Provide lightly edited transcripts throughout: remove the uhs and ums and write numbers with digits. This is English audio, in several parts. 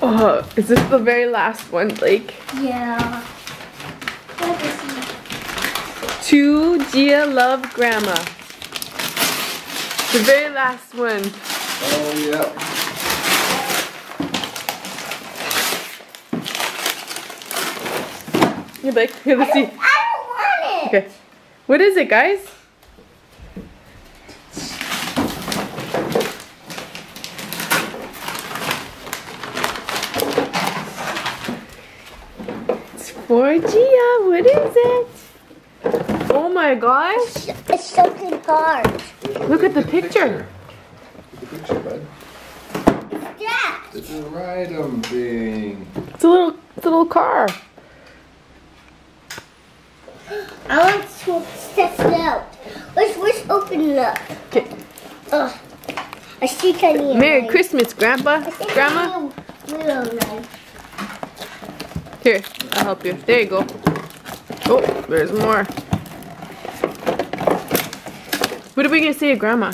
Oh, is this the very last one, Blake? Yeah. To Gia Love Grandma. The very last one. Oh, yeah. Here, Blake. Here, let's see. I don't want it. Okay. What is it, guys? It's for Gia. What is it? Oh my gosh. It's something hard. Look at the picture. Look at the picture, bud. Yeah. It's a ride-em thing. It's a little car. I want to test it out. Let's open it up. Okay. I see Kenny. Merry Christmas, Grandpa. Grandma. Here, I'll help you. There you go. Oh, there's more. What are we gonna say to Grandma?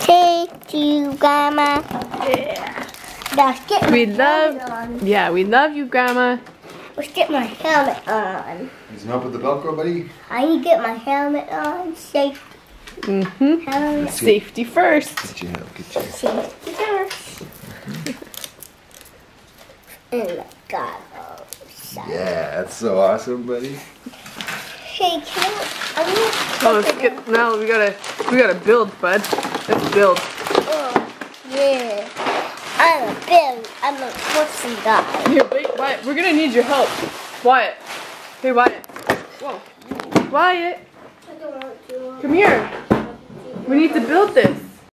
Hey to you, Grandma. Yeah. Let's get my We helmet on. we love you, Grandma. Let's get my helmet on. Need some help with the Velcro, buddy? I need to get my helmet on. Safety. Helmet. Safety first. Get your help, get your help. Safety first. And I got all Yeah, that's so awesome, buddy. Hey, can I Oh, let's get, now we gotta build, bud. Let's build. Oh, yeah. I'm a pussy guy. Here, wait, Wyatt, we're gonna need your help. Wyatt. Hey, Wyatt. Whoa. Wyatt, I don't want to. come here. We need to build this.